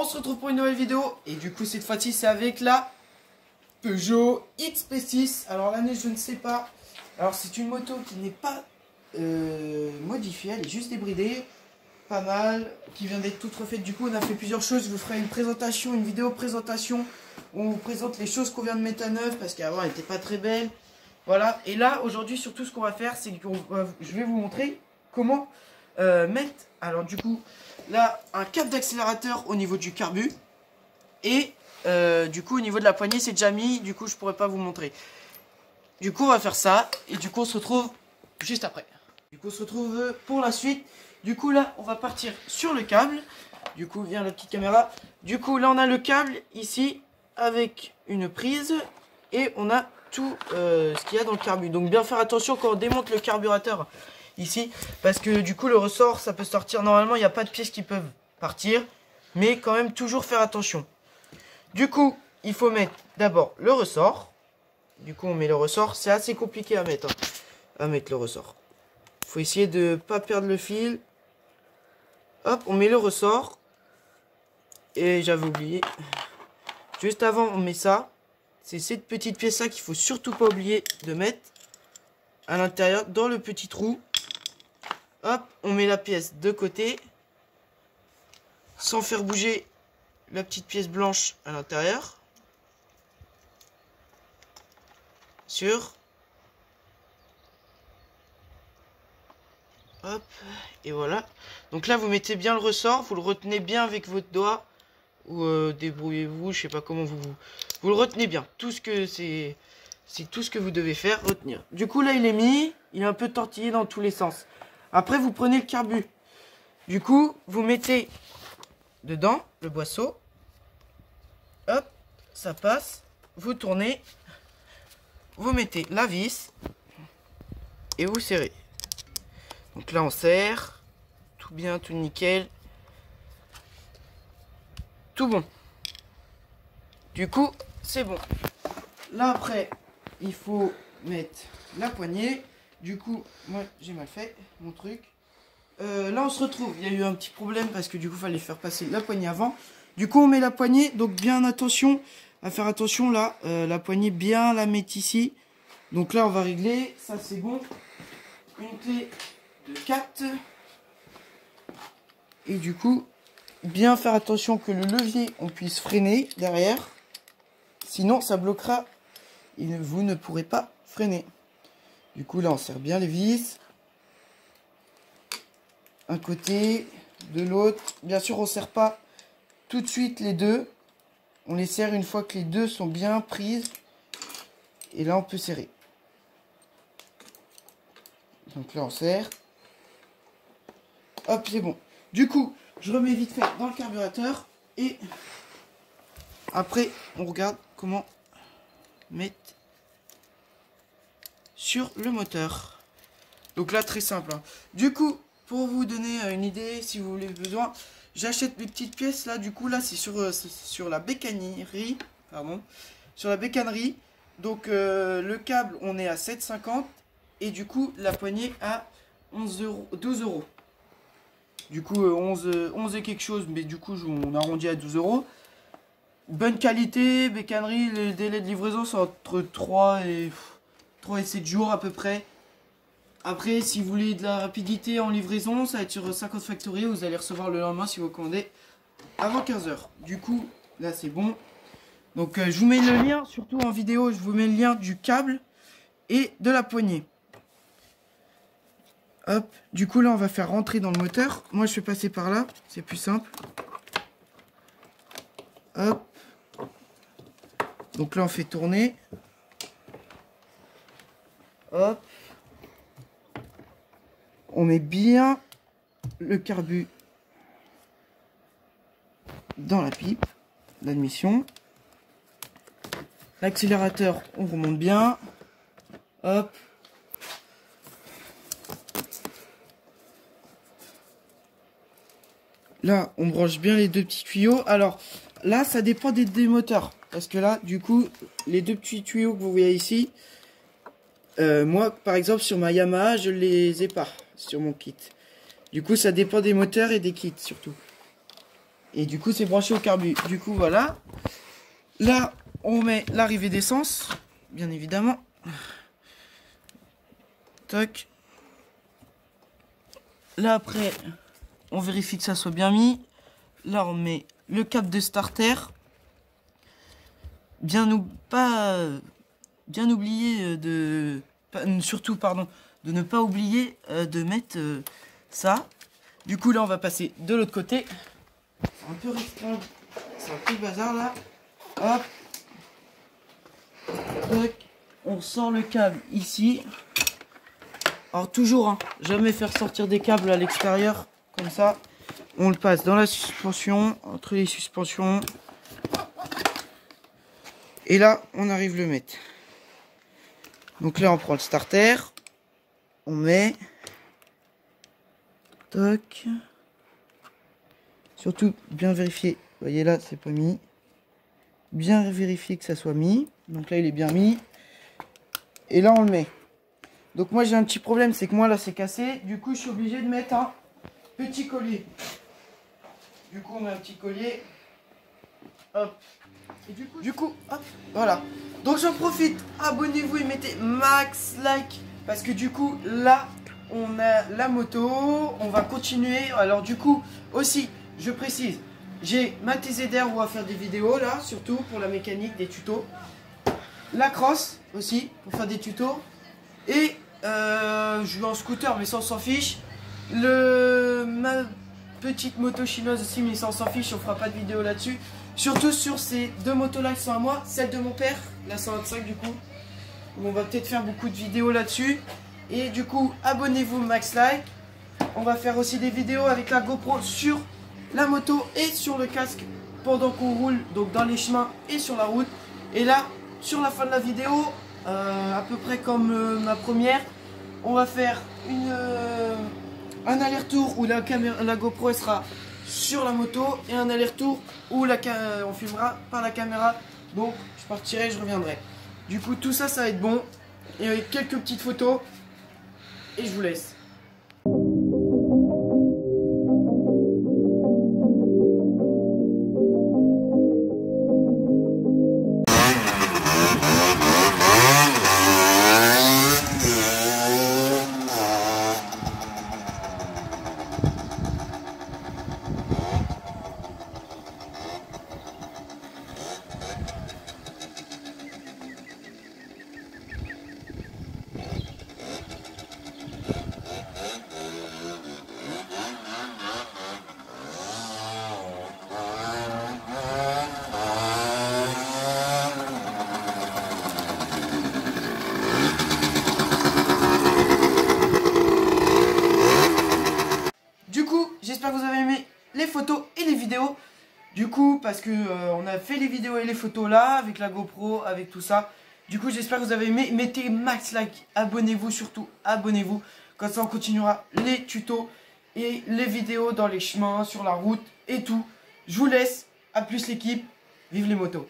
se retrouve pour une nouvelle vidéo. Et du coup cette fois-ci c'est avec la Peugeot XP6. Alors l'année je ne sais pas. Alors c'est une moto qui n'est pas modifiée, elle est juste débridée. Pas mal, qui vient d'être toute refaite. Du coup on a fait plusieurs choses. Je vous ferai une présentation, une vidéo présentation où on vous présente les choses qu'on vient de mettre à neuf, parce qu'avant elle n'était pas très belle. Voilà, et là aujourd'hui surtout ce qu'on va faire, c'est que je vais vous montrer comment mettre, alors du coup là, un câble d'accélérateur au niveau du carbu. Et du coup au niveau de la poignée c'est déjà mis, du coup je pourrais pas vous montrer. Du coup on va faire ça, et du coup on se retrouve juste après. Du coup on se retrouve pour la suite. Du coup là on va partir sur le câble. Du coup vient la petite caméra. Du coup là on a le câble ici avec une prise. Et on a tout ce qu'il y a dans le carbu. Donc bien faire attention quand on démonte le carburateur ici, parce que du coup le ressort ça peut sortir. Normalement il n'y a pas de pièces qui peuvent partir, mais quand même toujours faire attention. Du coup il faut mettre d'abord le ressort. Du coup on met le ressort, c'est assez compliqué à mettre, à mettre le ressort. Il faut essayer de ne pas perdre le fil. Hop, on met le ressort. Et j'avais oublié, juste avant on met ça. C'est cette petite pièce là qu'il faut surtout pas oublier de mettre à l'intérieur dans le petit trou. Hop, on met la pièce de côté sans faire bouger la petite pièce blanche à l'intérieur. Sur. Hop, et voilà. Donc là vous mettez bien le ressort, vous le retenez bien avec votre doigt. Ou débrouillez-vous, je sais pas comment vous le retenez bien. Tout ce que c'est tout ce que vous devez faire, retenir. Du coup là il est mis, il est un peu tortillé dans tous les sens. Après vous prenez le carbu. Du coup vous mettez dedans le boisseau. Hop, ça passe. Vous tournez. Vous mettez la vis et vous serrez. Donc là on serre, tout bien, tout nickel. Tout bon. Du coup, c'est bon. Là, après, il faut mettre la poignée. Du coup, moi, j'ai mal fait mon truc. Là, on se retrouve. Il y a eu un petit problème parce que du coup, il fallait faire passer la poignée avant. Du coup, on met la poignée. Donc, bien attention à faire attention là. La poignée, bien la mettre ici. Donc là, on va régler. Ça, c'est bon. Une clé de 4. Et du coup, bien faire attention que le levier, on puisse freiner derrière. Sinon, ça bloquera et vous ne pourrez pas freiner. Du coup, là, on serre bien les vis. Un côté, de l'autre. Bien sûr, on ne serre pas tout de suite les deux. On les serre une fois que les deux sont bien prises. Et là, on peut serrer. Donc là, on serre. Hop, c'est bon. Du coup, je remets vite fait dans le carburateur. Et après, on regarde comment mettre sur le moteur. Donc là, très simple. Hein. Du coup, pour vous donner une idée, si vous voulez besoin, j'achète mes petites pièces là. Du coup, là, c'est sur la bécannerie. Pardon. Sur la bécannerie. Donc, le câble, on est à 7,50. Et du coup, la poignée à 11 €, 12 €. Du coup, 11 et quelque chose. Mais du coup, on arrondit à 12 €. Bonne qualité, bécannerie, les délais de livraison sont entre 3 et 7 jours à peu près. Après, si vous voulez de la rapidité en livraison, ça va être sur 50 Factory, vous allez recevoir le lendemain si vous commandez avant 15 h. Du coup, là c'est bon. Donc je vous mets le lien, surtout en vidéo, je vous mets le lien du câble et de la poignée. Hop, du coup là on va faire rentrer dans le moteur. Moi je vais passer par là, c'est plus simple. Hop. Donc là on fait tourner. Hop. On met bien le carbu dans la pipe d'admission. L'accélérateur, on remonte bien. Hop. Là, on branche bien les deux petits tuyaux. Alors, là, ça dépend des moteurs. Parce que là, du coup, les deux petits tuyaux que vous voyez ici, moi, par exemple, sur ma Yamaha, je les ai pas sur mon kit. Du coup, ça dépend des moteurs et des kits, surtout. Et du coup, c'est branché au carbu. Du coup, voilà. Là, on met l'arrivée d'essence, bien évidemment. Toc. Là, après, on vérifie que ça soit bien mis. Là, on met le câble de starter. Bien oublier de... Surtout, pardon, de ne pas oublier de mettre ça. Du coup, là, on va passer de l'autre côté. C'est un peu restreint. C'est un peu le bazar, là. Hop. Donc, on sort le câble ici. Alors, toujours, hein, jamais faire sortir des câbles à l'extérieur. Comme ça. On le passe dans la suspension. Entre les suspensions. Et là, on arrive le mettre. Donc là, on prend le starter. On met. Toc. Surtout, bien vérifier. Vous voyez là, c'est pas mis. Bien vérifier que ça soit mis. Donc là, il est bien mis. Et là, on le met. Donc moi, j'ai un petit problème. C'est que moi, là, c'est cassé. Du coup, je suis obligé de mettre un petit collier. Du coup, on met un petit collier. Hop. Et du coup, hop, voilà. Donc j'en profite, abonnez-vous et mettez max like. Parce que du coup, là, on a la moto. On va continuer. Alors du coup, aussi, je précise, j'ai ma TZR où on va faire des vidéos là, surtout pour la mécanique, des tutos. La cross aussi, pour faire des tutos. Et je vais en scooter, mais ça on s'en fiche. Ma petite moto chinoise aussi, mais ça on s'en fiche, on fera pas de vidéo là-dessus. Surtout sur ces deux motos là qui sont à moi, celle de mon père, la 125 du coup. On va peut-être faire beaucoup de vidéos là-dessus. Et du coup, abonnez-vous max like. On va faire aussi des vidéos avec la GoPro sur la moto et sur le casque pendant qu'on roule, donc dans les chemins et sur la route. Et là, sur la fin de la vidéo, à peu près comme ma première, on va faire un aller-retour où la GoPro elle sera sur la moto et un aller-retour où on filmera par la caméra. Donc je partirai, je reviendrai. Du coup tout ça, ça va être bon. Et avec quelques petites photos. Et je vous laisse. J'espère que vous avez aimé les photos et les vidéos. Du coup, parce que on a fait les vidéos et les photos là, avec la GoPro, avec tout ça. Du coup, j'espère que vous avez aimé. Mettez max like, abonnez-vous surtout, abonnez-vous. Comme ça, on continuera les tutos et les vidéos dans les chemins, sur la route et tout. Je vous laisse. À plus l'équipe. Vive les motos.